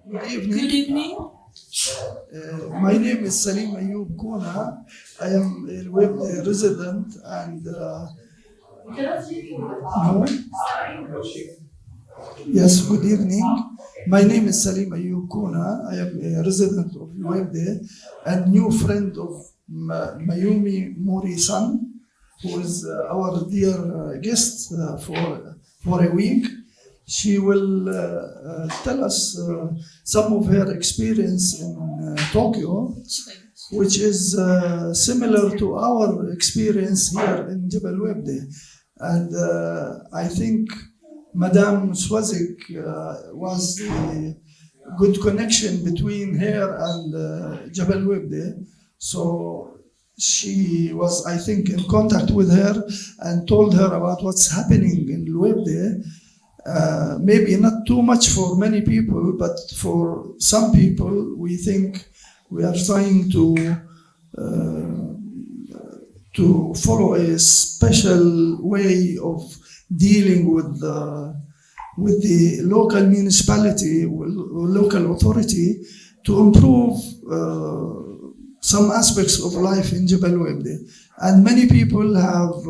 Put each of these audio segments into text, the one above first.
Good evening. Good evening. My name is Saleem Quna. I am a Weibdeh resident and no? Yes, good evening. My name is Saleem Quna. I am a resident of Weibdeh and new friend of Mayumi Mori son, who is our dear guest for a week. She will tell us some of her experience in Tokyo, which is similar to our experience here in Jabal Al Weibdeh. And I think Madame Soizik was the good connection between her and Jabal Al Weibdeh. So she was, I think, in contact with her and told her about what's happening in Al Weibdeh. Maybe not too much for many people, but for some people, we think we are trying to follow a special way of dealing with the local municipality, local authority, to improve some aspects of life in Jabal Al Weibdeh. And many people have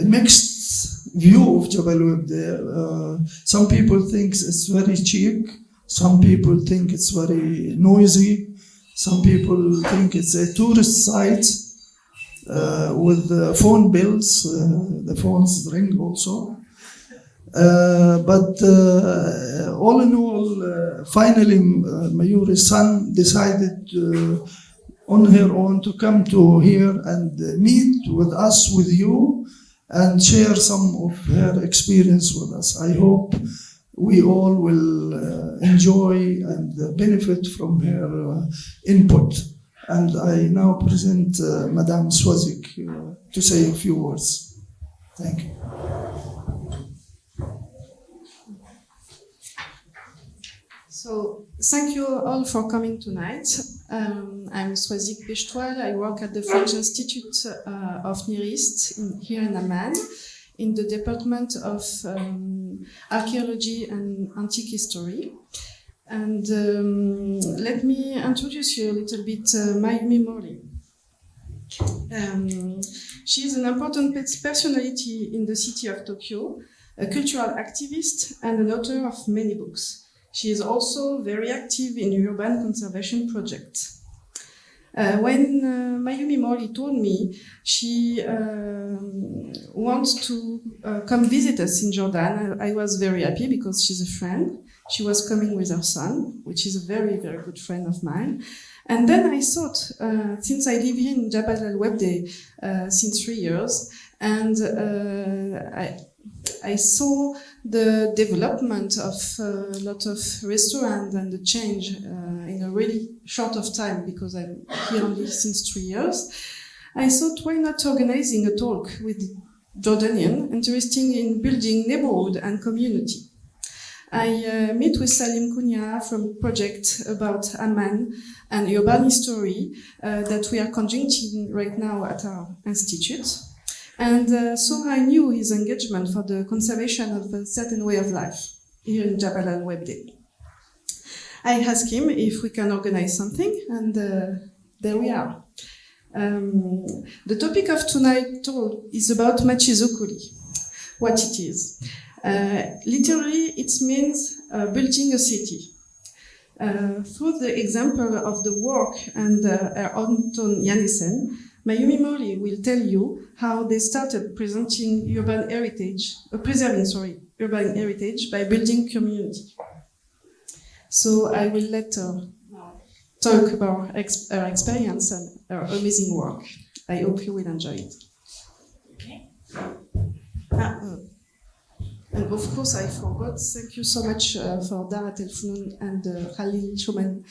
mixed view of Jabal Al Weibdeh. Some people think it's very cheap. Some people think it's very noisy. Some people think it's a tourist site with phone bills. The phones ring also. But all in all, finally, Mayuri's son decided on her own to come to here and meet with us, with you, and share some of her experience with us. I hope we all will enjoy and benefit from her input. And I now present Madame Soizik to say a few words. Thank you. So, thank you all for coming tonight. I'm Soizik Bechetoille. I work at the French Institute of Near East here in Amman, in the Department of Archaeology and Antique History. And let me introduce you a little bit Mayumi Mori. She is an important personality in the city of Tokyo, a cultural activist and an author of many books. She is also very active in urban conservation projects. When Mayumi Mori told me she wants to come visit us in Jordan, I was very happy because she's a friend. She was coming with her son, which is a very, very good friend of mine. And then I thought, since I live here in Jabal Al Weibdeh since 3 years, and I saw the development of a lot of restaurants and the change in a really short of time, because I'm here only since 3 years. I thought, why not organizing a talk with Jordanian interested in building neighborhood and community. I met with Saleem Quna from a project about Amman and urban history that we are conducting right now at our institute. And so I knew his engagement for the conservation of a certain way of life here in Jabal Al Weibdeh. I asked him if we can organize something, and there we are. The topic of tonight's talk is about Machizukuri, what it is. Literally, it means building a city. Through the example of the work and Anton Janssen, Mayumi Mori will tell you how they started preserving urban heritage by building community. So I will let her talk about her experience and her amazing work. I hope you will enjoy it. Okay. And of course, I forgot. Thank you so much for Darat al Funun and the Khalil Schumann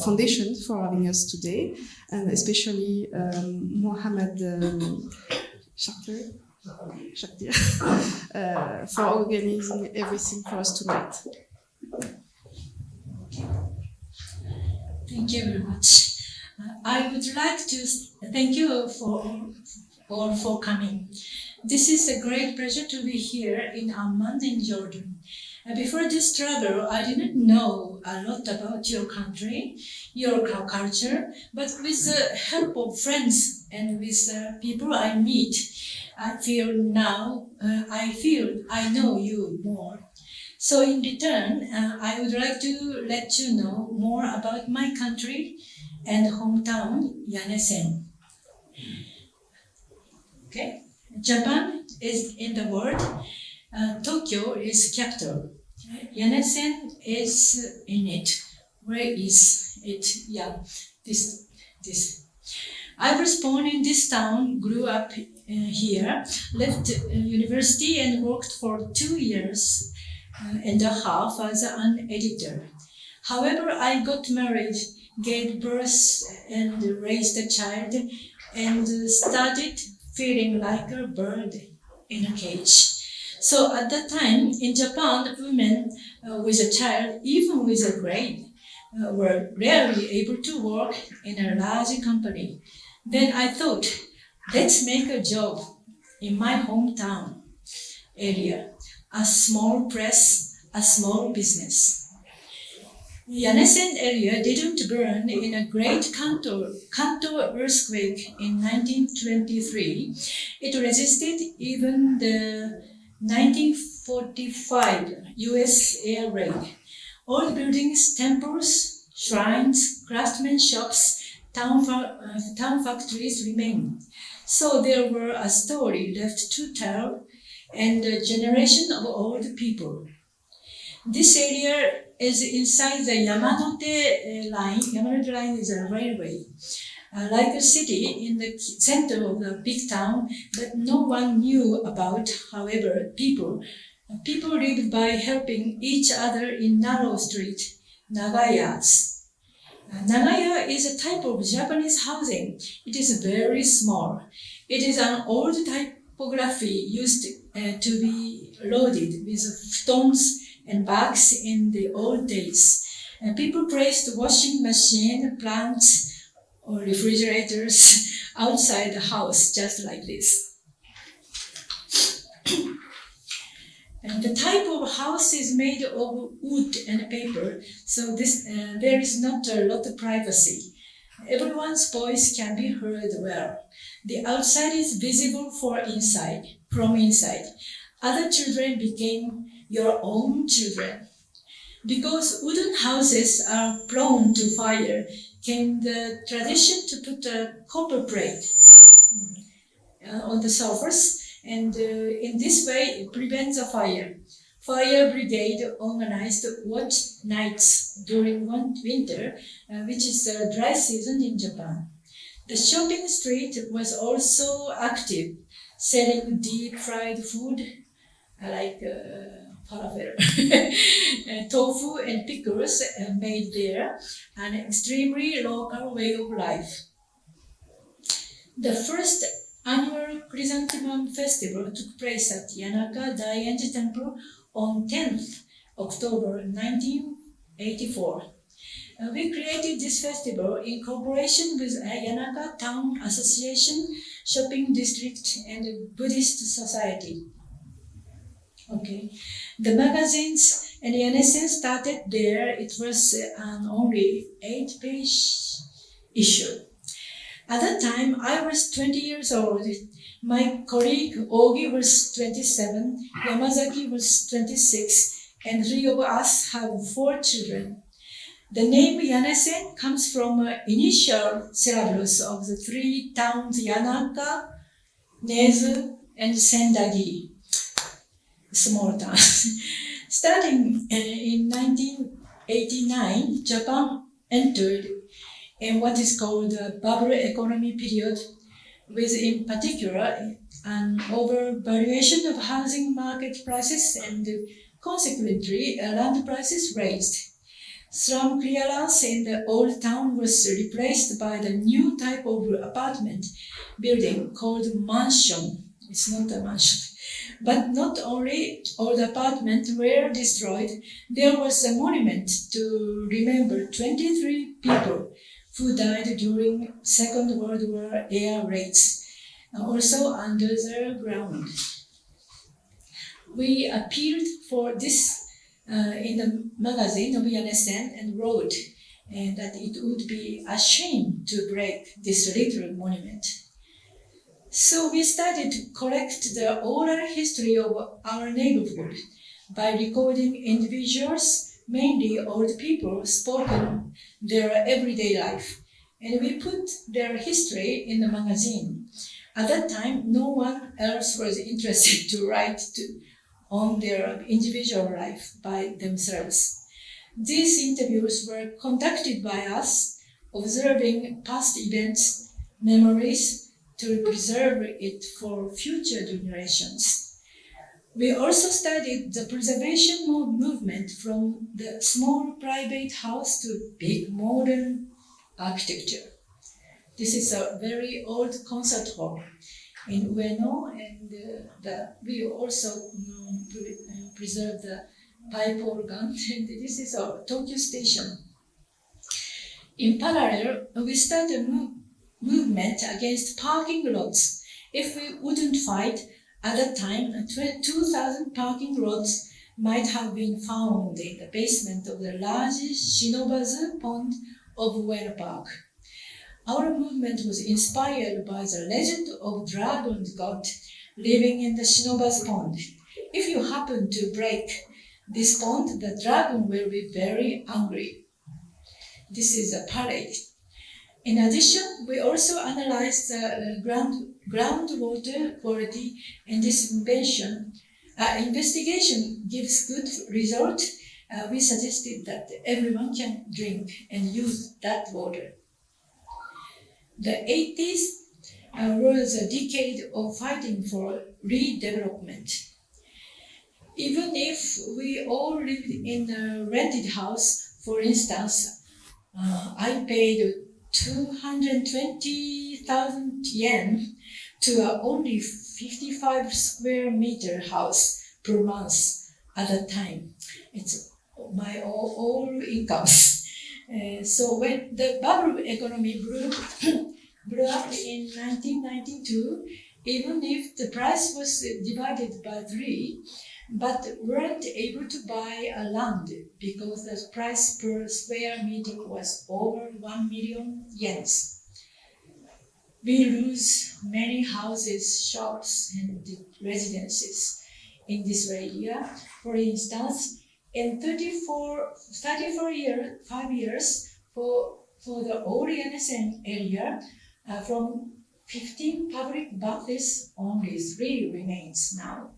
Foundation for having us today, and especially Mohammed Shakir for organizing everything for us tonight. Thank you very much. I would like to thank you for coming. This is a great pleasure to be here in Amman in Jordan. Before this travel, I didn't know a lot about your country, your culture, but with the help of friends and with people I meet, I feel I know you more. So in return, I would like to let you know more about my country and hometown, Yanesen. Okay, Japan is in the world. Tokyo is capital. Yanesen is in it. Where is it? Yeah, this. I was born in this town, grew up here, left university and worked for 2 years and a half as an editor. However, I got married, gave birth and raised a child, and started feeling like a bird in a cage. So at that time, in Japan, women with a child, even with a grade, were rarely able to work in a large company. Then I thought, let's make a job in my hometown area, a small press, a small business. Yanesen area didn't burn in a great Kanto earthquake in 1923. It resisted even the 1945 US air raid. All buildings, temples, shrines, craftsman shops, town factories remained. So there were a story left to tell and a generation of old people. This area is inside the Yamanote line. Yamanote line is a railway. Like a city in the center of a big town that no one knew about. However, people lived by helping each other in narrow street, nagayas. Nagaya is a type of Japanese housing. It is very small. It is an old typography used to be loaded with stones and bags in the old days. People placed washing machine, plants, or refrigerators outside the house, just like this. And the type of house is made of wood and paper, so there is not a lot of privacy. Everyone's voice can be heard well. The outside is visible from inside. Other children became your own children. Because wooden houses are prone to fire, came the tradition to put a copper plate on the surface, and in this way it prevents a fire. Fire brigade organized watch nights during winter, which is the dry season in Japan. The shopping street was also active, selling deep fried food like falafel, tofu and pickles made there, an extremely local way of life. The first annual Chrysanthemum Festival took place at Yanaka Daienji Temple on 10th October 1984. We created this festival in cooperation with Yanaka Town Association, Shopping District, and Buddhist Society. Okay, the magazines and Yanesen started there. It was an only 8-page issue. At that time, I was 20 years old. My colleague Ogi was 27, Yamazaki was 26, and 3 of us have 4 children. The name Yanesen comes from initial syllables of the 3 towns Yanaka, Nezu, and Sendagi. Small towns. Starting in 1989, Japan entered in what is called the bubble economy period, with in particular an overvaluation of housing market prices and consequently land prices raised. Slum clearance in the old town was replaced by the new type of apartment building called mansion. It's not a mansion. But not only all the apartments were destroyed, there was a monument to remember 23 people who died during Second World War air raids, also under the ground. We appealed for this in the magazine of NSN and wrote that it would be a shame to break this little monument. So we started to collect the oral history of our neighborhood by recording individuals, mainly old people, spoken their everyday life. And we put their history in the magazine. At that time, no one else was interested to write on their individual life by themselves. These interviews were conducted by us, observing past events, memories, to preserve it for future generations. We also studied the preservation movement from the small private house to big modern architecture. This is a very old concert hall in Ueno, and we also preserve the pipe organ, and this is our Tokyo station. In parallel, we started a movement against parking lots. If we wouldn't fight, at that time, 2,000 parking lots might have been found in the basement of the large Shinobazu pond of Ueno Park. Our movement was inspired by the legend of dragon god living in the Shinobazu pond. If you happen to break this pond, the dragon will be very angry. This is a parade. In addition, we also analyzed the groundwater quality, and this investigation gives good result. We suggested that everyone can drink and use that water. The 80s was a decade of fighting for redevelopment. Even if we all lived in a rented house, for instance, I paid 220,000 yen to only 55 square meter house per month at that time. It's my all incomes. So when the bubble economy blew up in 1992, even if the price was divided by 3, but weren't able to buy a land because the price per square meter was over 1 million yen. We lose many houses, shops, and residences in this area. For instance, in 5 years for the Orient area, from 15 public baths, only 3 remains now.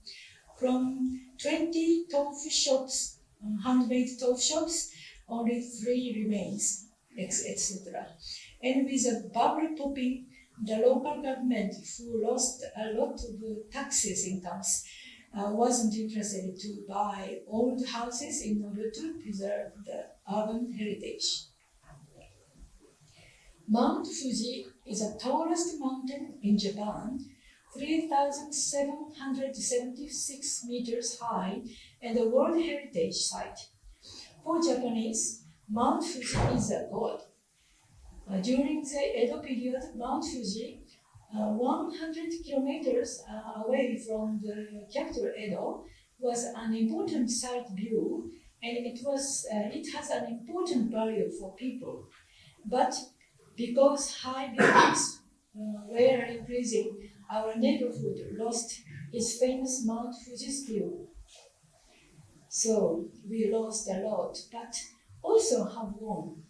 From 20 tofu shops, handmade tofu shops, only 3 remains, etc. And with the bubble popping, the local government, who lost a lot of taxes incomes, wasn't interested to buy old houses in order to preserve the urban heritage. Mount Fuji is the tallest mountain in Japan, 3,776 meters high, and a World Heritage Site. For Japanese, Mount Fuji is a god. During the Edo period, Mount Fuji, 100 kilometers away from the capital Edo, was an important sight view, and it has an important value for people. But because high buildings were increasing, our neighborhood lost its famous Mount Fuji's view. So we lost a lot, but also have won.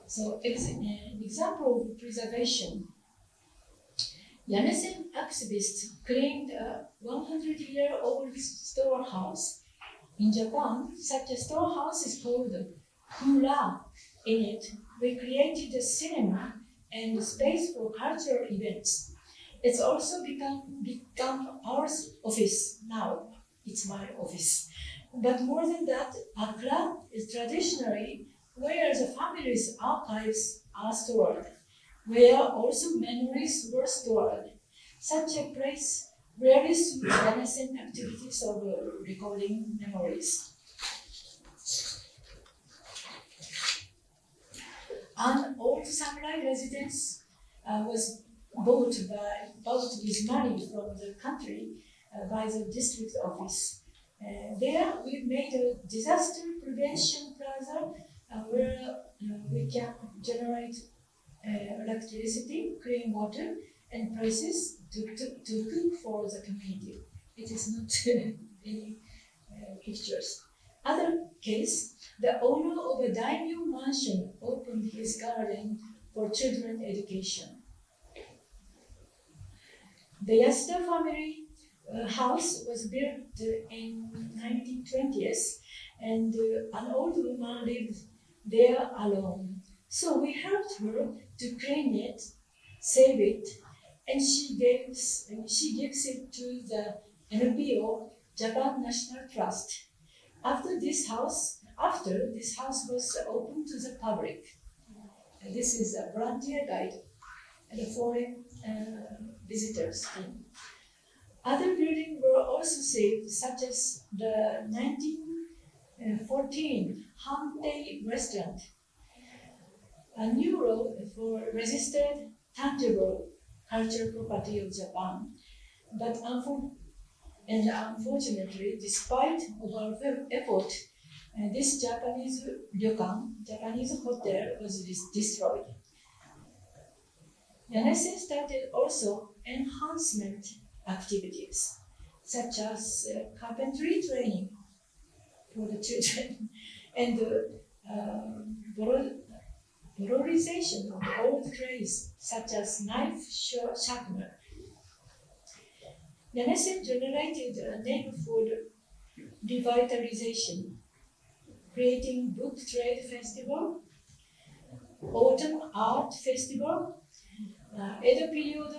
So an example of preservation. Yanesen activists claimed a 100-year-old storehouse. In Japan, such a storehouse is called Kura. In it, we created a cinema and space for cultural events. It's also become our office now. It's my office. But more than that, a club is traditionally where the family's archives are stored, where also memories were stored. Such a place rarely suits Yanesen activities of recording memories. An old samurai residence was bought with money from the country by the district office. There we made a disaster prevention plaza where we can generate electricity, clean water, and places to cook for the community. It is not any pictures. Other case, the owner of a daimyo mansion opened his garden for children education. The Yasuda family house was built in 1920s, and an old woman lived there alone. So we helped her to clean it, save it, and she gives it to the NPO, Japan National Trust. After this house was open to the public. This is a volunteer guide and a foreign visitors team. Other buildings were also saved, such as the 1914 Hantei restaurant, a new road for registered tangible cultural property of Japan. But unfortunately, despite our effort, this Japanese ryokan, Japanese hotel, was destroyed. Yanesen started also enhancement activities, such as carpentry training for the children and valorization of old trades, such as knife sharpener. Yanesen generated a neighborhood revitalization, creating book trade festival, autumn art festival, Edo period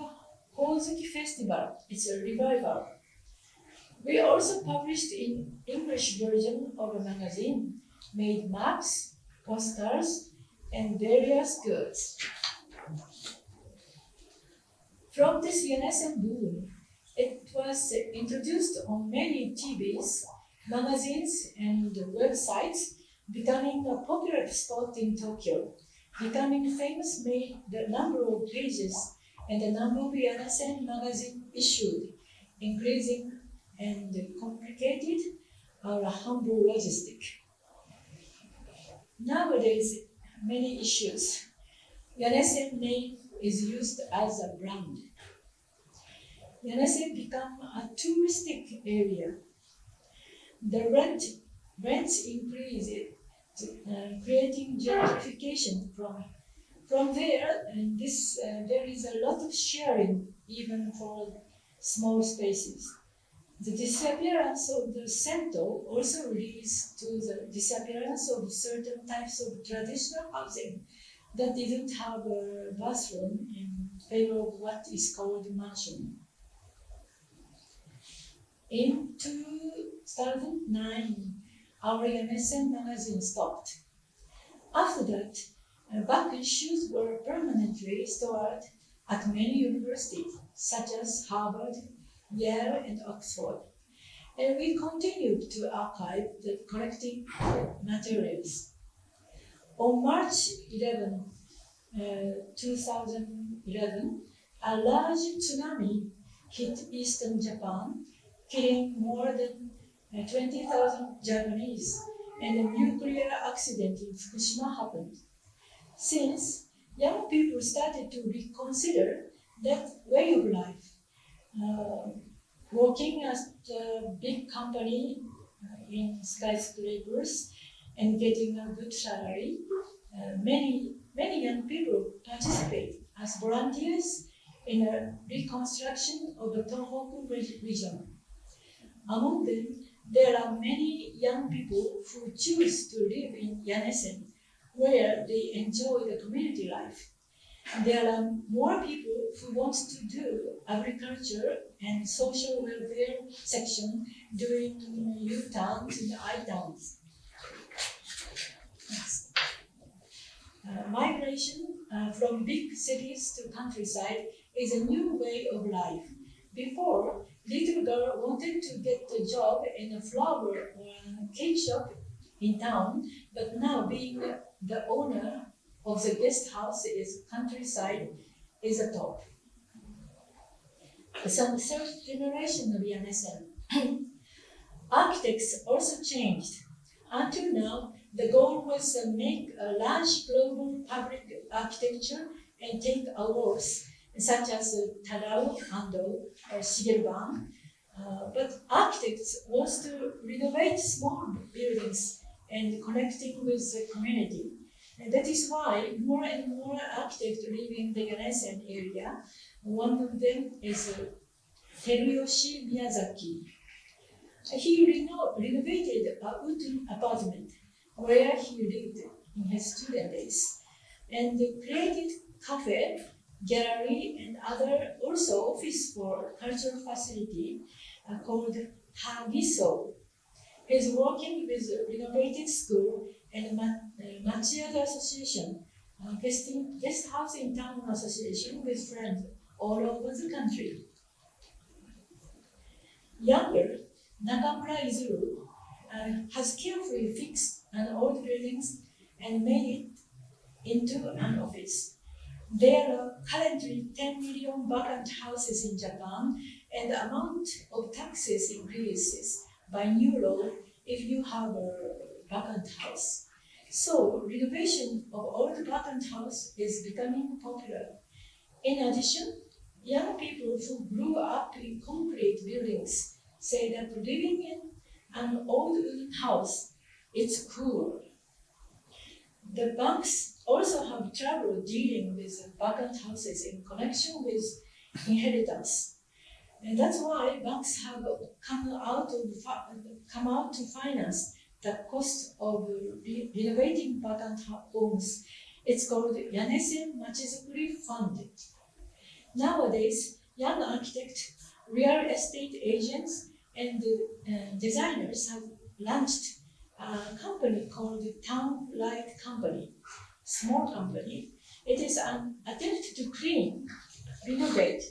Hozuki festival. It's a revival. We also published in English version of a magazine, made maps, posters, and various goods. From this Yanesen boom, it was introduced on many TVs, magazines, and websites, becoming a popular spot in Tokyo. Becoming famous made the number of pages and the number of Yanesen magazine issued, increasing and complicated our humble logistic. Nowadays, many issues. Yanesen name is used as a brand. Yanesen become a touristic area. The rents increase, creating gentrification from there, and there is a lot of sharing even for small spaces. The disappearance of the sento also leads to the disappearance of certain types of traditional housing that didn't have a bathroom in favor of what is called mansion. In 2009, our Yanesen magazine stopped. After that, back issues were permanently stored at many universities, such as Harvard, Yale, and Oxford. And we continued to archive the collecting materials. On March 11, 2011, a large tsunami hit eastern Japan, killing more than 20,000 Japanese, and a nuclear accident in Fukushima happened. Since, young people started to reconsider that way of life. Working at a big company in skyscrapers and getting a good salary, many young people participate as volunteers in a reconstruction of the Tohoku region. Among them, there are many young people who choose to live in Yanesen, where they enjoy the community life. There are more people who want to do agriculture and social welfare section doing U-turns and I-turns. Migration from big cities to countryside is a new way of life. Before, little girl wanted to get a job in a flower or a cake shop in town, but now being the owner of the guest house is countryside is a top. Some third generation of Yanesen. architects also changed. Until now, the goal was to make a large global public architecture and take awards, such as Tadao Ando or Shigeru. But architects wants to renovate small buildings and connecting with the community. And that is why more and more architects live in the Yanesen area. One of them is Teruyoshi Miyazaki. He renovated a wooden apartment where he lived in his student days and created cafe, gallery, and other also office for cultural facility called Hagiso. He's working with renovated school and Machchi Association, guest house in town association with friends all over the country. Younger, Nakamura Izuru has carefully fixed an old buildings and made it into an office. There are currently 10 million vacant houses in Japan, and the amount of taxes increases by new law if you have a vacant house. So renovation of old vacant house is becoming popular. In addition, young people who grew up in concrete buildings say that living in an old wooden house is cool. The banks also have trouble dealing with vacant houses in connection with inheritance. And that's why banks have come out to finance the cost of renovating vacant homes. It's called Yanesen Machizukuri Fund. Nowadays, young architects, real estate agents, and designers have launched a company called the Town Light Company, small company. It is an attempt to clean, renovate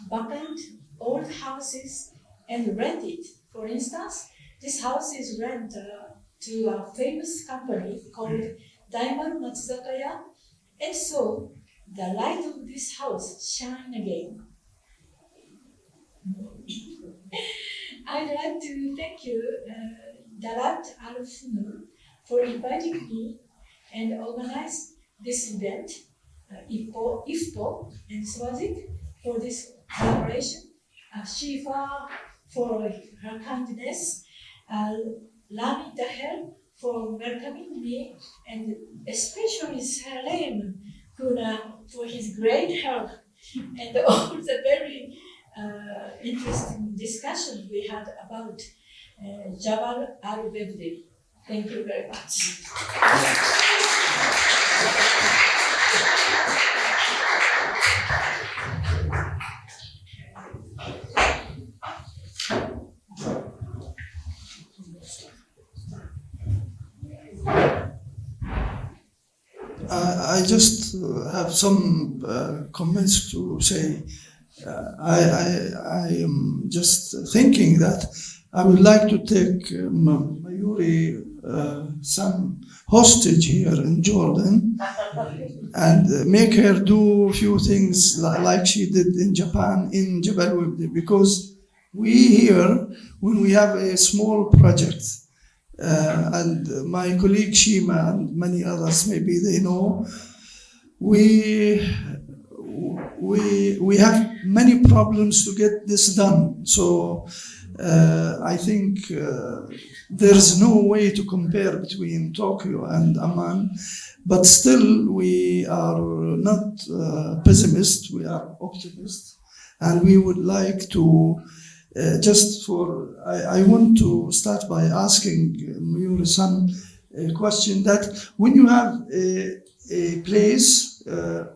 vacant old houses and rent it. For instance, this house is rented to a famous company called Daimaru Matsuzakaya, and so the light of this house shine again. I'd like to thank you, Darat al Funun, for inviting me and organize this event, IFPO and Soizik for this collaboration, Shifa for her kindness, Lami Taher for welcoming me, and especially Saleem Quna for his great help and all the very interesting discussion we had about Jabal Al Weibdeh. Thank you very much. I just have some comments to say. I am just thinking that I would like to take Mayuri son hostage here in Jordan and make her do a few things like she did in Japan in Jabal Al Weibdeh, because we here, when we have a small project, and my colleague Shima and many others, maybe they know, we have many problems to get this done. So I think there is no way to compare between Tokyo and Amman, but still we are not pessimists, we are optimists, and we would like to I want to start by asking Mayuri-san a question that when you have a place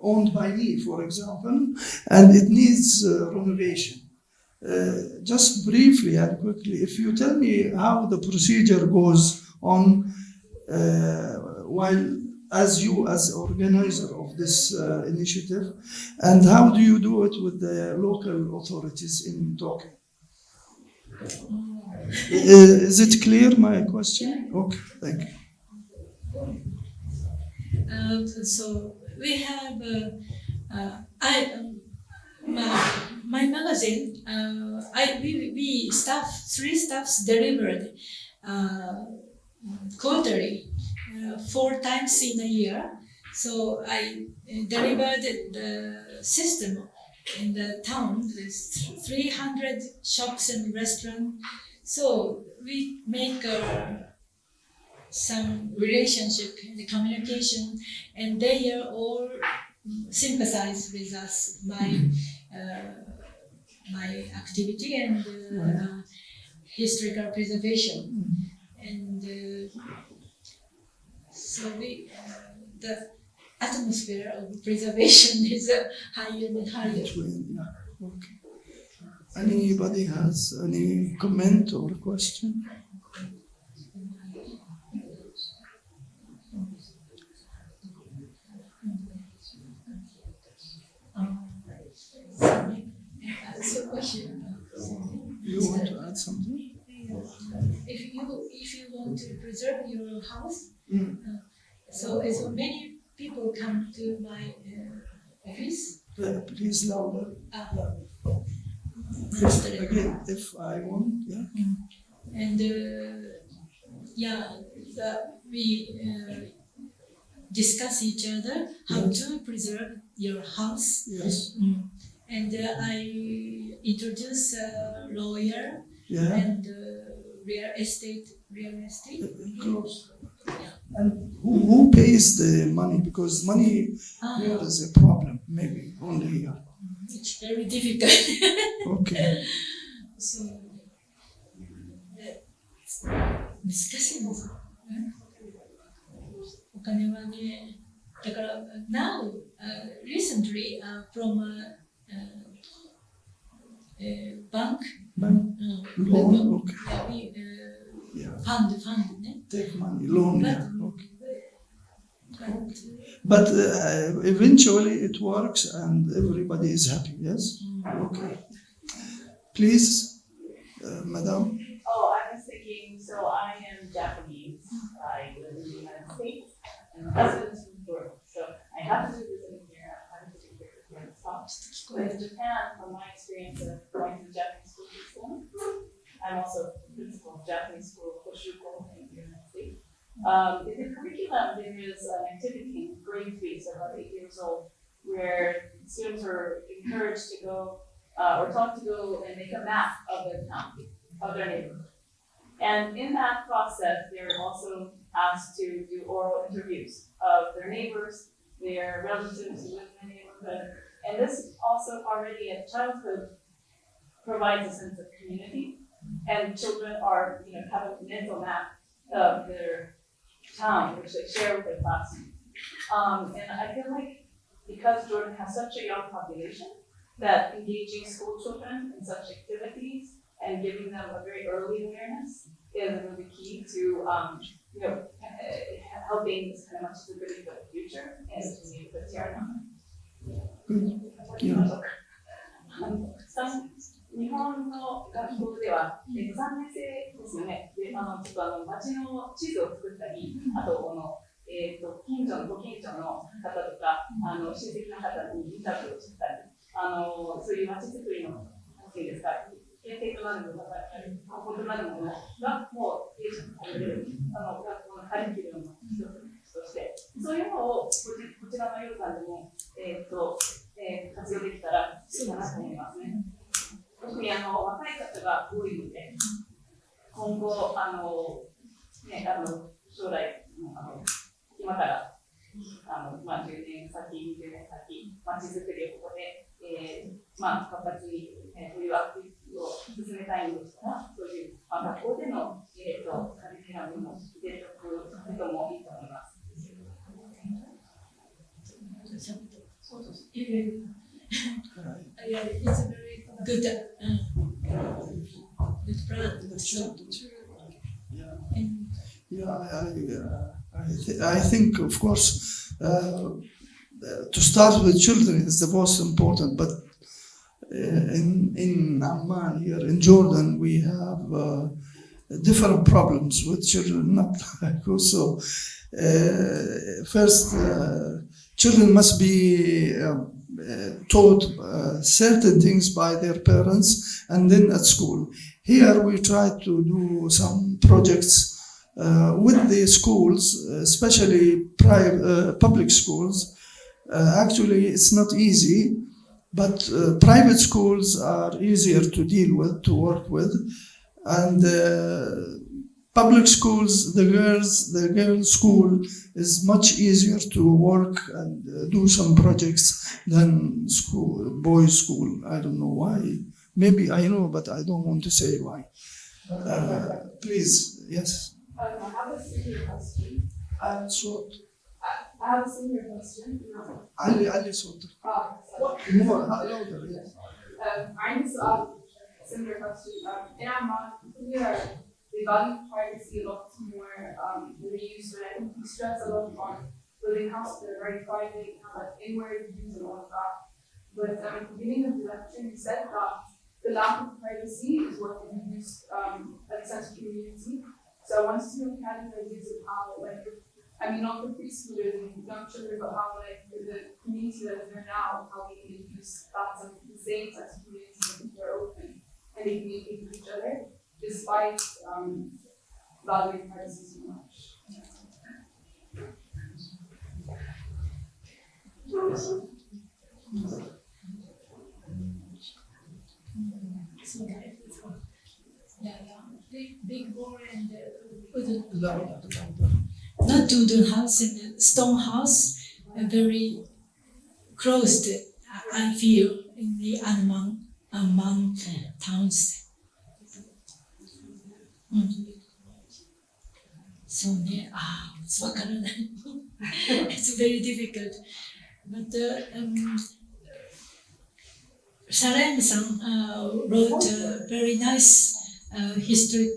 owned by me, for example, and it needs renovation, just briefly and quickly, if you tell me how the procedure goes on while as organizer of this initiative, and how do you do it with the local authorities in Tokyo? Is it clear, my question? Okay, thank you. So we have my magazine, three staffs delivered quarterly, 4 times in a year. So I delivered the system in the town. There's 300 shops and restaurants. So we make some relationship, the communication, and they are all sympathize with us, my activity and historical preservation. And so the atmosphere of preservation is higher and higher. Yeah. Okay. Anybody has any comment or question? So question. You want to add something? If you want to preserve your house, so as many people come to my office. Please louder. Again, if I want, yeah. And we discuss each other how to preserve your house. Yes. And I introduce a lawyer and real estate. Close. And who pays the money? Because money here is a problem, maybe only here. It's very difficult. Okay. So, discussing this. お金はね、だから now recently from bank loan, okay. Fund Take money, loan, but, okay. But eventually it works and everybody is happy, yes? Okay. Please, Madam. Oh, I was thinking, so I am Japanese. I live in the United States and my husband is from Florida. So I have to do this in here. I have to do this here in Scotland. But in Japan, from my experience of going to the Japanese school, I'm also the principal of Japanese school, Koshuko, in the United States. In the curriculum, there is an activity in grade 3, so about 8 years old, where students are encouraged to go or taught to go and make a map of their town, of their neighborhood. And in that process, they're also asked to do oral interviews of their neighbors, their relatives who live in the neighborhood. And this also already at childhood provides a sense of community. And children are, have a mental map of their town, which they share with their classmates. And I feel like because Jordan has such a young population, that engaging school children in such activities and giving them a very early awareness is really key to, helping this kind of Machizukuri for the future and to meet the Tiara. 日本の学校では、3年生ですよね。で、ちょっと町の地図を作ったり、あとご近所の方とか、親戚の方にインタビューをしたり、そういう町づくりの、なんていうんですか、形成となるものだったり、根本となるものがもう提唱される、学校のカリキュラムの一つとして、そういうのをこちらの予算でも、活用できたらいいかなと思いますね。特に若い方が多いので、今後、将来、今から、10年先、20年先、まちづくりをここで、活発に、そういうアクティビティを進めたいんでしたら、そういう、学校での、カリキュラムの入れておくこともいいと思います。Yeah, it's a very good plan. I think, of course, to start with children is the most important. But in Amman here in Jordan, we have different problems with children. Not like also. First, children must be taught certain things by their parents and then at school. Here we try to do some projects with the schools, especially public schools. Actually, it's not easy, but private schools are easier to deal with, to work with. And public schools, the girls' school is much easier to work and do some projects than boys' school. I don't know why. Maybe I know, but I don't want to say why. Please, yes. I have a similar question. So, I have a similar question. علي صوتك. More louder, yes. عندي سؤال similar question. In Amman, we value privacy a lot more than we used to. I think we stress a lot on building houses that are very private, like inward views and all of that. But at the beginning of the lecture, you said that the lack of privacy is what reduced a sense of community. So I wanted to know if you had any ideas of how, like, I mean, not for preschoolers and young children, but how, like, the community that is there now, how we can use that and the same types of communities that people are open and they communicate with each other, despite valuing privacy so much. Big wall and wooden, not wooden house and stone house, very closed. I feel in the Amman towns. So it's very difficult. But Saleem-san wrote a very nice history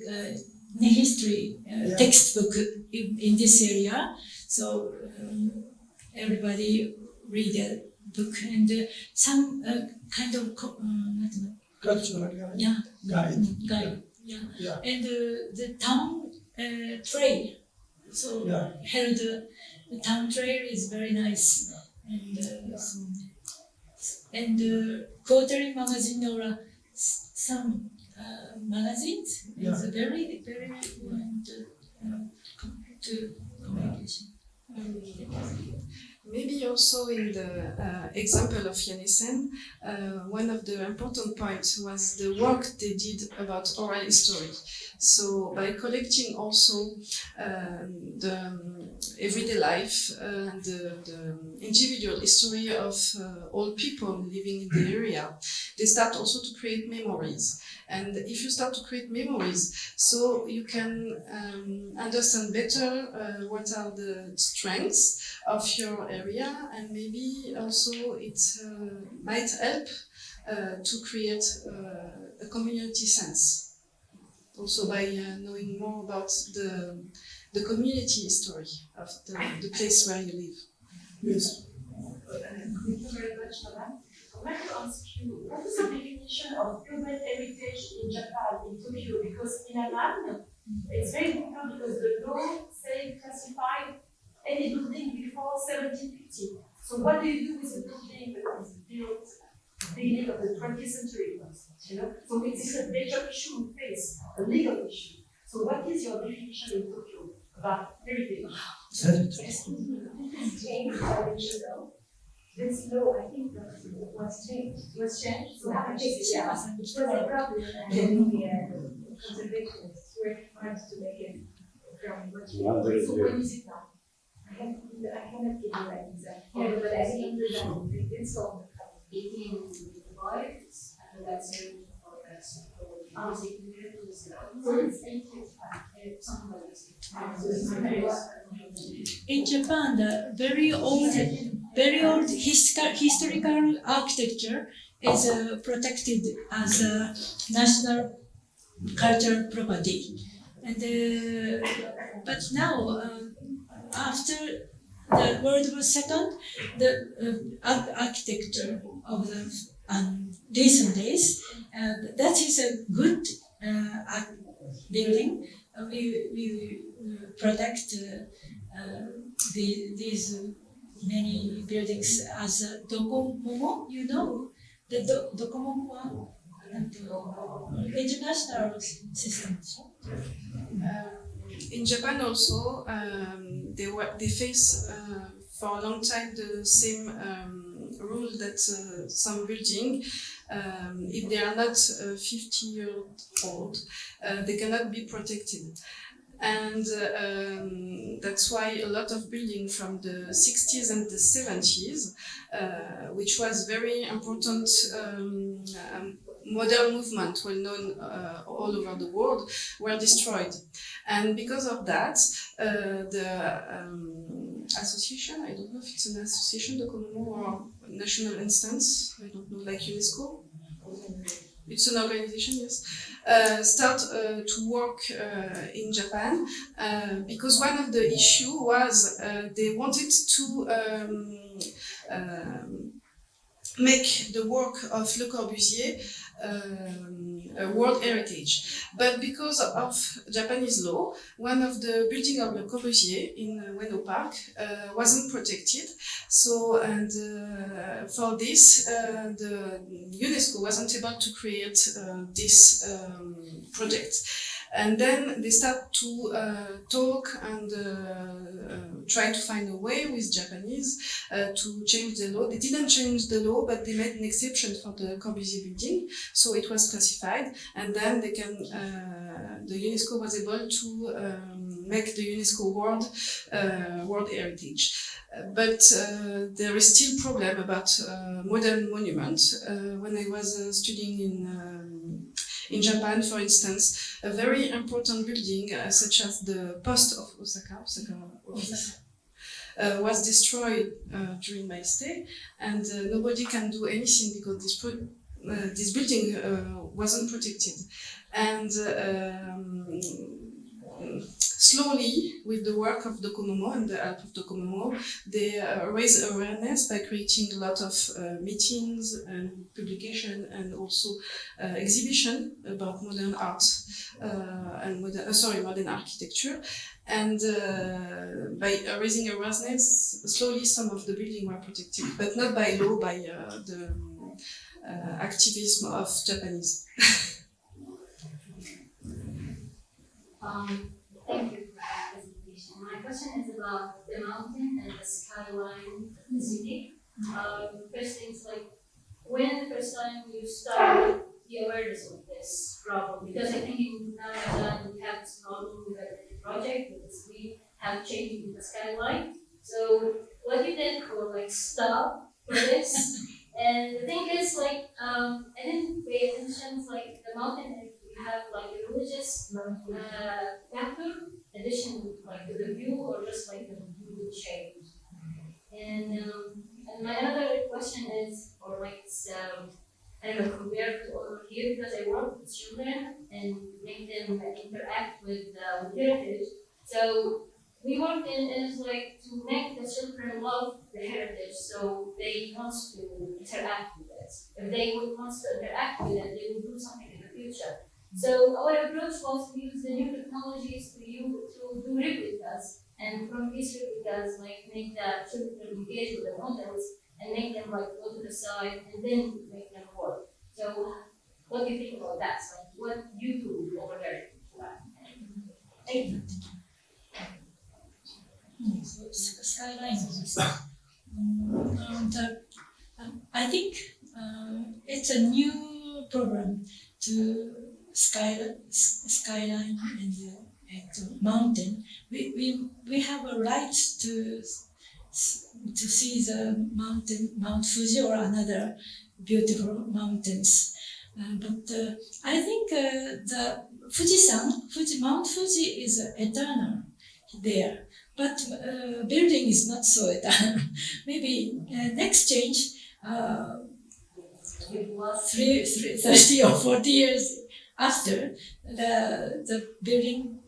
textbook in this area. So everybody read a book and some kind of Cultural guide. Yeah. And the town trail. So held the town trail is very nice. And quarterly magazine or some magazines is very, very important to communication. Maybe also in the example of Yanisen, one of the important points was the work they did about oral history. So by collecting also the everyday life and the individual history of all people living in the area, they start also to create memories. And if you start to create memories, so you can understand better what are the strengths of your area, and maybe also it might help to create a community sense. Also by knowing more about the community history of the place where you live. Yes. Thank you very much, Madam. I'd like to ask you, what is the definition of urban heritage in Japan, in Tokyo? Because in Amman, it's very difficult because the law classified any building before 1750. So what do you do with a building that was built beginning of the 20th century, for instance, you know? So it is a major issue we face, a legal issue. So what is your definition in Tokyo about heritage? This changed 5 years ago. This law, I think, was changed. So how much is it? It was a problem, and the conservationists worked hard to make it from what you know. So when is it now? I cannot give you an exact. But I think that it's all 1885, and that's it for us. So it's 1885, something like this. In Japan, the very old historical architecture is protected as a national cultural property. And but now, after the World War II, the architecture of the recent days, that is a good building. We protect these many buildings as a Docomo, you know, the Docomo and international system. In Japan also, they face for a long time the same rule that some building, if they are not 50 years old, they cannot be protected. And that's why a lot of buildings from the 60s and the 70s, which was very important modern movement, well known all over the world, were destroyed. And because of that, the association, I don't know if it's an association, the Komomo or national instance, I don't know, like UNESCO. It's an organization, yes. Start to work in Japan because one of the issue was they wanted to make the work of Le Corbusier a world heritage. But because of Japanese law, one of the buildings of Le Corbusier in Ueno Park wasn't protected. So, and for this, the UNESCO wasn't able to create this project. And then they start to talk and try to find a way with Japanese to change the law. They didn't change the law, but they made an exception for the Corbusier building, so it was classified. And then they can, the UNESCO was able to make the UNESCO World Heritage. But there is still problem about modern monuments. When I was studying in Japan, for instance, a very important building such as the post of Osaka office, was destroyed during my stay, and nobody can do anything because this building wasn't protected. And slowly, with the work of Docomomo and the help of Docomomo, they raise awareness by creating a lot of meetings and publication and also exhibition about modern art and modern architecture. And by raising awareness, slowly some of the buildings were protected, but not by law, by the activism of Japanese. Thank you for that presentation. My question is about the mountain and the skyline of the city. First things like, when the first time you started the awareness of this problem? Because I think in Ramadan we have this problem with the project, because we have changed in the skyline. So what you did for like stop for this? And the thing is like, I didn't pay attention, like the mountain, you have like a religious factor addition like to the view, or just like the view change. And my other question is, or like it's I don't know, compared to over here, because I work with children and make them interact with heritage. So we work in is like to make the children love the heritage, so they want to interact with it. If they would want to interact with it, they will do something in the future. So our approach was to use the new technologies to do replicas, and from these replicas, like make the children engage with the models and make them like go to the side and then make them work. So what do you think about that? Like what you do over there? Thank you. Skyline. I think it's a new program to skyline and the mountain. We have a right to see the mountain, Mount Fuji or another beautiful mountains. But I think the Mount Fuji is eternal there. But building is not so eternal. Maybe next change, 30 or 40 years after, the building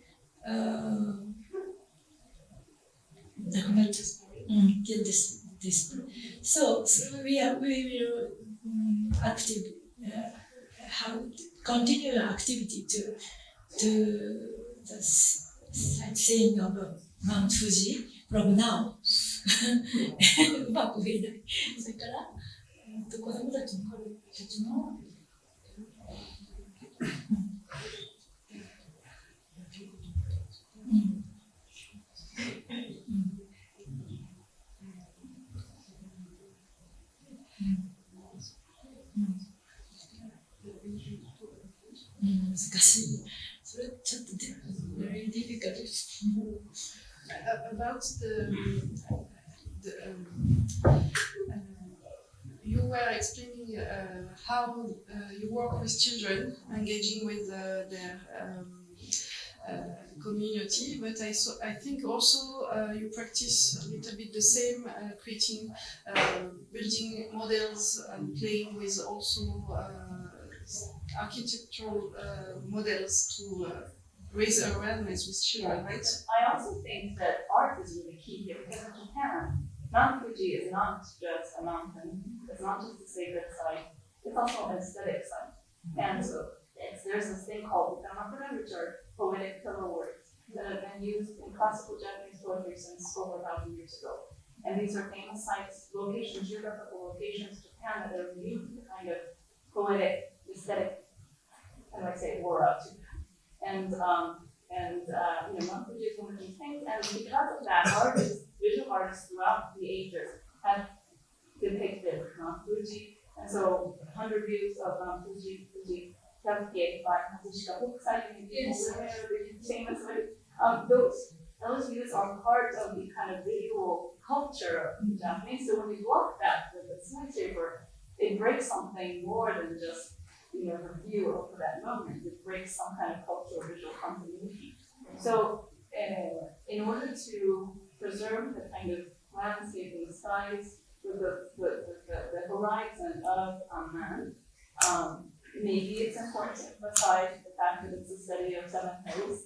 get this. So we will active continue activity to the sightseeing of Mount Fuji from now. うまく言えない。それから、子供たちの彼たちの、難しい。それちょっと very difficult. About you were explaining how you work with children, engaging with their community, but I think also you practice a little bit the same, creating, building models and playing with also architectural models to raise awareness with children, right? I also think that art is really key here because in Japan, Mount Fuji is not just a mountain, it's not just a sacred site, it's also an aesthetic site. And so there's this thing called utamakura, which are poetic pillow words that have been used in classical Japanese poetry since over 1,000 years ago. And these are famous sites, locations, geographical locations in Japan that are unique to the kind of poetic, aesthetic, how do I say, aura to them. And Mount Fuji is one of these things, and because of that, artists, visual artists throughout the ages have depicted Mount Fuji, and so 100 views of Mount Fuji, by Katsushika Hokusai, famous. Those views are part of the kind of visual culture of the Japanese. So when you block that with a skyscraper, it breaks something more than just the view of that moment. It breaks some kind of cultural visual continuity. So in order to preserve the kind of landscape in the skies with the horizon of man, maybe it's important to emphasize the fact that it's a study of 7 hills,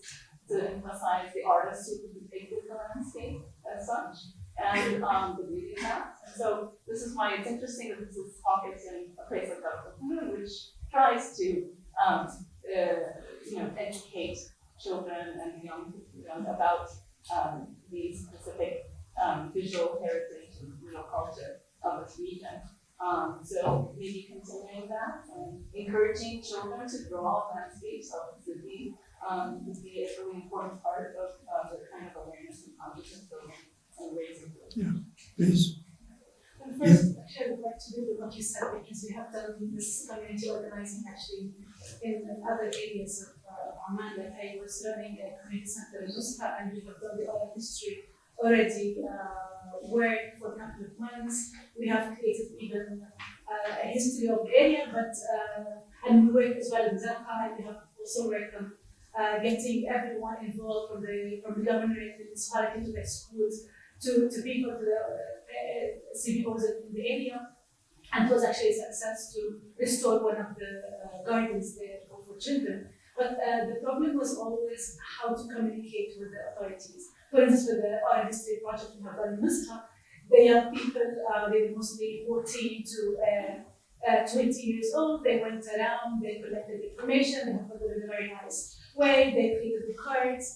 to emphasize the artists who depicted the landscape as such, and the beauty of that. And so this is why it's interesting that this talk is in a place like Darat al Funun, which tries to educate children and young about the specific visual heritage and visual culture of this region. So maybe continuing that and encouraging children to draw landscapes of the city would be a really important part of the kind of awareness and consciousness building and raising. Yeah, please. First, actually, I would like to build on what you said, because we have done this community organizing actually in other areas of Oman. Like I was running a community center in Usta, and we have done the oral history already work for a couple of months. We have created even a history of the area, but and we work as well in Zalqa, and we have also worked on getting everyone involved from the governorate, the municipality, to the schools, to people, to the CBOs in the area. And it was actually a success to restore one of the gardens there for children. But the problem was always how to communicate with the authorities. For instance, with the oral history project we have done in Muscat, the young people, they were mostly 14 to 20 years old. They went around, they collected information, they put it in a very nice way, they created the cards,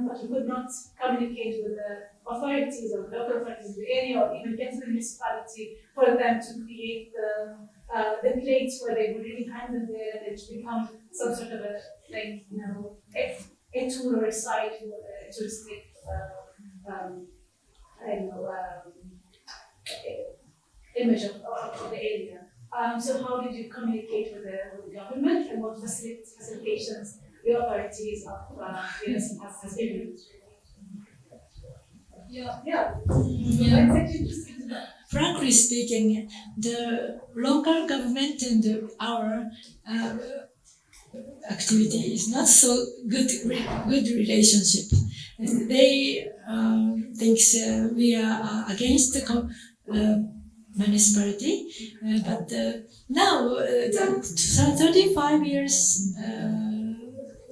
but we could not communicate with the authorities or local authorities in the area, or even get to the municipality for them to create the plates where they would really hand them there, and it become some sort of a tour or a site for a touristic image of the area. So how did you communicate with the government, and what facilitations the authorities of has given? Frankly speaking, the local government and our activity is not so good relationship. They think we are against the municipality, but now 35 years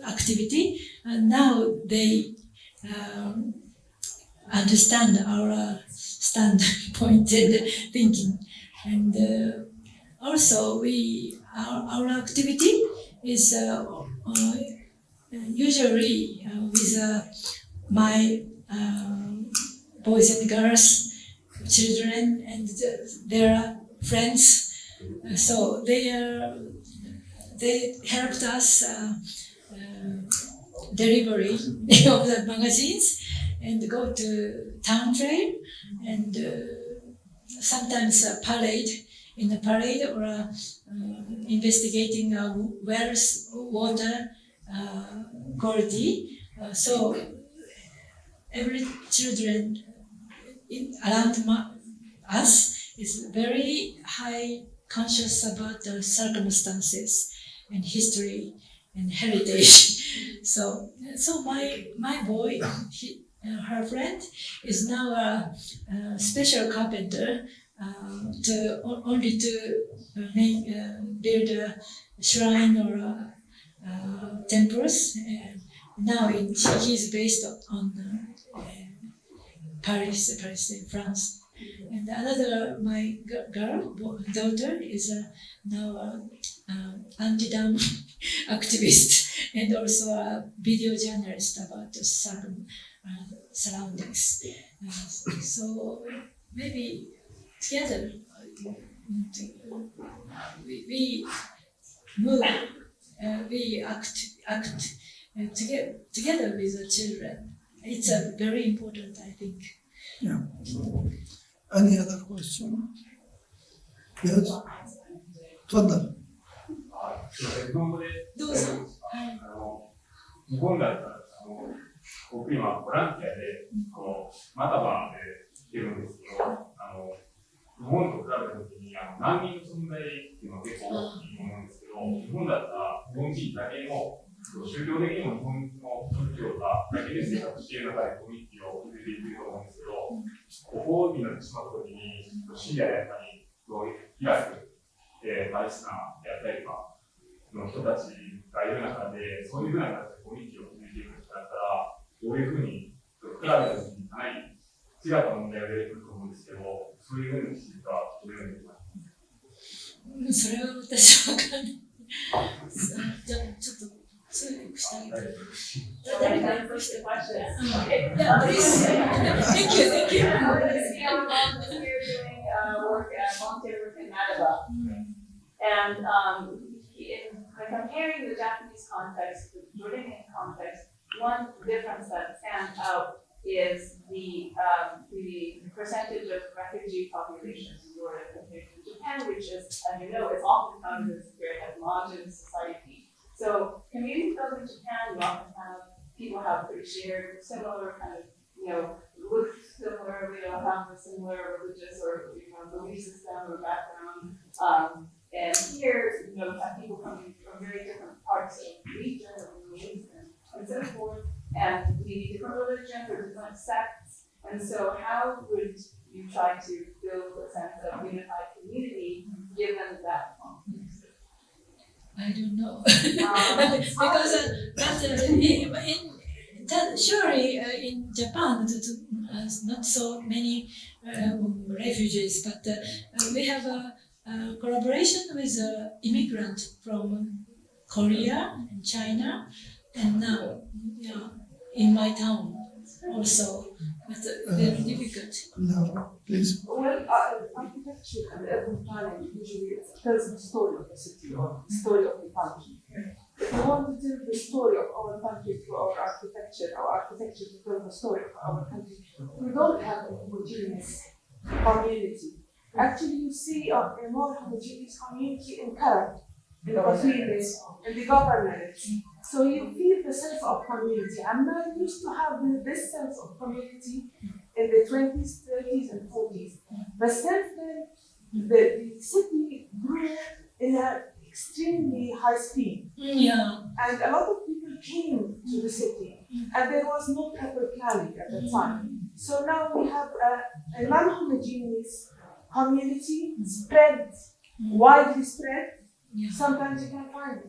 activity, and now they understand our standpoint and thinking, and also our activity is usually with my boys and girls children and their friends. So they helped us delivery of the magazines and go to town trail and sometimes a parade, in a parade or investigating wells water quality. So every children around us is very high conscious about the circumstances and history and heritage. So my boy, her friend, is now a special carpenter to build a shrine or temples. Now he's based on Paris, France. And another, my daughter is now an anti-dam activist and also a video journalist about the surroundings. So maybe together we move, we act together with the children. It's very important, I think. Yeah. Any other question? Yes. تفضل. 日本語でどうぞ。日本だったら僕今ボランティアでマタバで来てるんですけど、日本と比べたときに難民の存在っていうのは結構大きいと思うんですけど、日本だったら日本人だけの宗教的にも日本の宗教がだけで生活している中でコミュニティを築いていくと思うんですけど、ここになってしまったときにシリアやったりイラク、パレスチナやったりとかの人たちがいる中で、そういうふうな形でコミュニティを築いていく人だったら、どういうふうに比べたときにかなり違った問題が出てくると思うんですけど、そういうふうにしていくか、どういうふうにできますか？それは私は分かんない。じゃあちょっと通訳してあげて。誰か訳して。Yeah, please. Thank you, thank you. I'm volunteer doing volunteer work in Manaba. And by comparing the Japanese context to the Jordanian context, one difference that stands out is the percentage of refugee populations in Jordan compared to Japan, which is, as you know, is often found as a very homogenous society. So communities built in Japan, you often have people have pretty shared, similar kind of, look similar, have a similar religious or belief system or background. And here, you have people coming from very different parts of the region, of the Middle East, and so forth, and maybe different religions or different sects. And so, how would you try to build a sense of unified community given that context? I don't know. Because surely in Japan, not so many refugees, but we have a collaboration with immigrants from Korea and China, and now in my town also. But very difficult. No, please. Well, architecture and urban planning usually tells the story of the city or the story of the country. If we want to tell the story of our country through our architecture to tell the story of our country, we don't have a homogeneous community. Actually, you see a more homogeneous community in character, in the office, in the government. So you feel the sense of community. Amman used to have this sense of community in the 20s, 30s, and 40s. But since then, the city grew in an extremely high speed. Yeah. And a lot of people came to the city, and there was no proper planning at the time. So now we have a non-homogeneous community spread, widely spread. Yeah. Sometimes you can find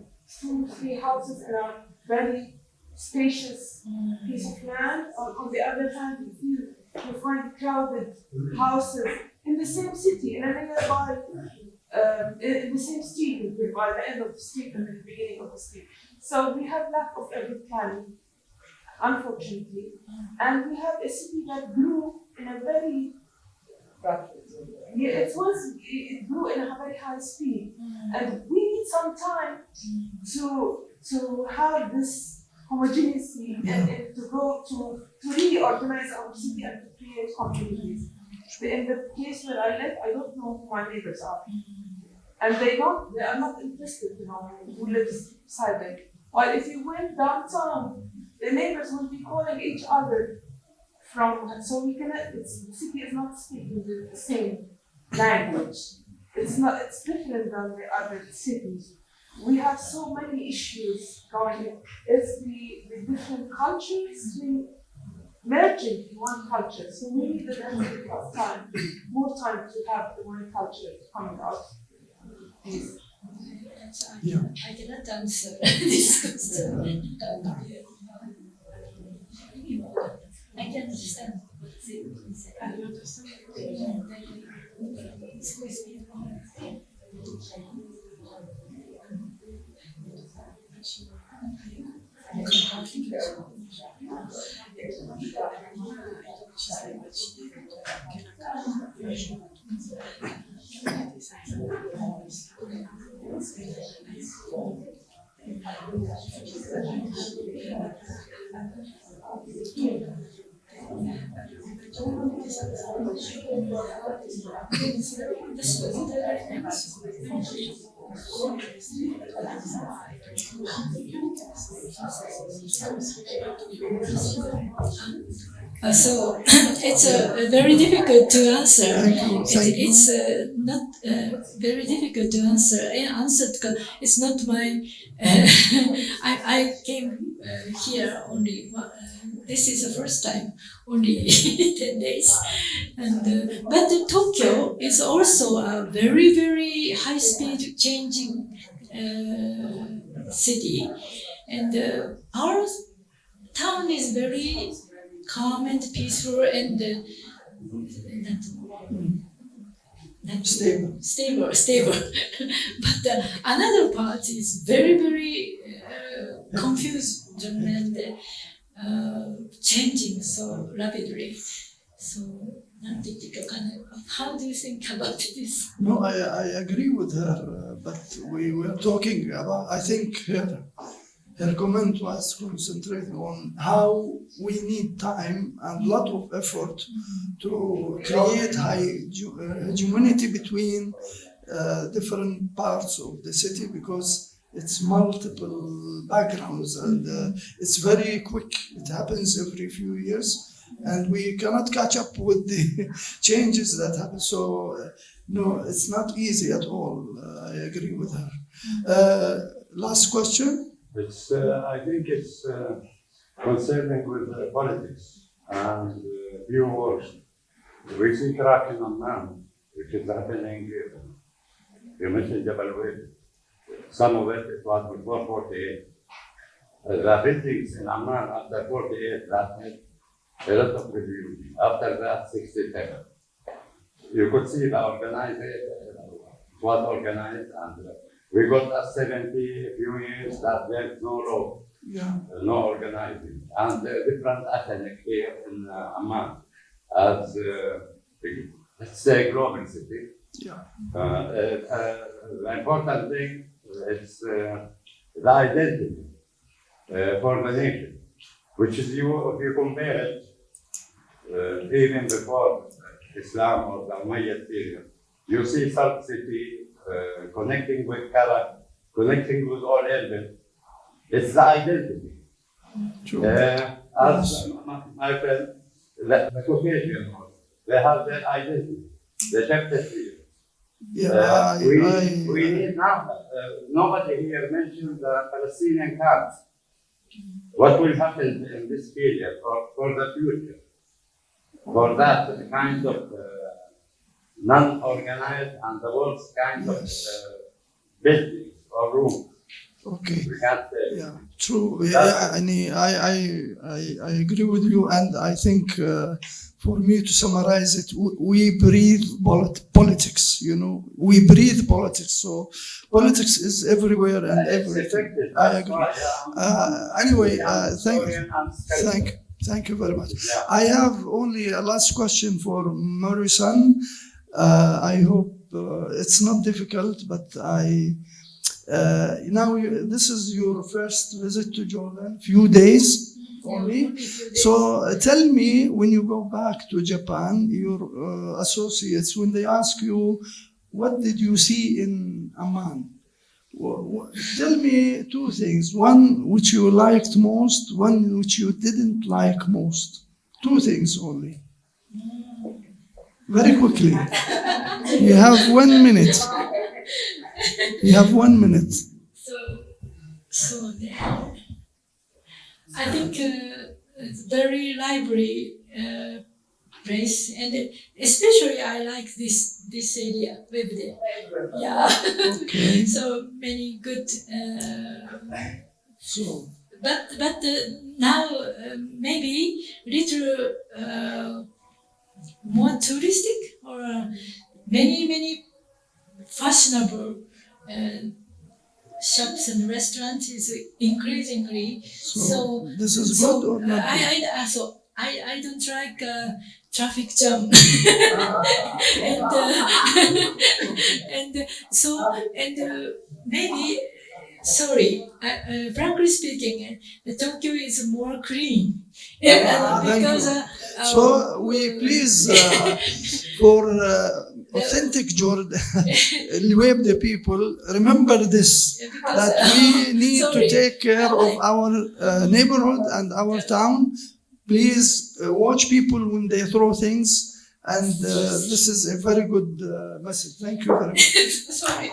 2-3 houses in a very spacious piece of land. On the other hand, you find crowded houses in the same city, in a nearby, in the same street, by the end of the street and the beginning of the street. So we have lack of urban planning, unfortunately, and we have a city that grew in a very Yeah, it grew in a very high speed, and we need some time to have this homogeneity and to go to reorganize our city and to create communities. In the place where I live, I don't know who my neighbors are, and they are not interested to know who lives beside them. While if you went downtown, the neighbors will be calling each other so the city is not speaking the same language. It's different than the other cities. We have so many issues going on. It's the different cultures merging in one culture. So we need a little bit of time, more time to have the one culture coming out. I cannot answer this question. I can understand what they say. I understand. So it's very difficult to answer. It's not very difficult to answer. It's not my. I came here only. This is the first time, only 10 days, but Tokyo is also a very, very high-speed changing city, and our town is very calm and peaceful and stable. But another part is very, very confused and changing so rapidly. So, how do you think about this? No, I agree with her, but we were talking about, I think her comment was concentrating on how we need time and a lot of effort to create hegemonity between different parts of the city, because it's multiple backgrounds and it's very quick. It happens every few years and we cannot catch up with the changes that happen. So no, it's not easy at all. I agree with her. Last question. I think it's concerning with politics and few words. We see crack in Amman, which is happening. You mentioned Jabal Al Weibdeh. Some of it was before 48. The buildings in Amman after 48 lasted a lot of reviews. After that, 67. You could see the organization was organized, and we got a 70 few years that there's no law, no organizing, and different ethnic here in Amman as let's say global city. The important thing is the identity for the nation, which is if you compare it even before Islam or the Umayyad period, you see Salt City connecting with Karak, connecting with all elements. It's the identity. As my friend, the Caucasian, they have their identity. They kept it here. We need now, nobody here mentioned the Palestinian camps. What will happen in this period for the future? For that kind of non-organized and the world's kind of buildings or rooms. Okay. We can't say. Yeah, true. Yeah, I agree with you, and I think for me to summarize it, we breathe politics. You know, we breathe politics. So politics is everywhere and everything. I agree. Anyway, Thank you very much. Yeah. I have only a last question for Mori-san. I hope it's not difficult, but this is your first visit to Jordan, few days only. So tell me, when you go back to Japan, your associates, when they ask you, what did you see in Amman? Tell me two things. One which you liked most, one which you didn't like most. Two things only. Very quickly. You have 1 minute. You have 1 minute. So I think it's very lively place, and especially I like this area, Weibdeh. Yeah. Okay. So many good. So But now maybe little more touristic, or many fashionable shops and restaurants is increasingly. So this is good or not good? I don't like traffic jam. and maybe, sorry, frankly speaking, Tokyo is more clean. Because so we please for authentic Jordan, Weibdeh people, remember this, that we need to take care of our neighborhood and our town. Please watch people when they throw things, and this is a very good message. Thank you very much. Sorry.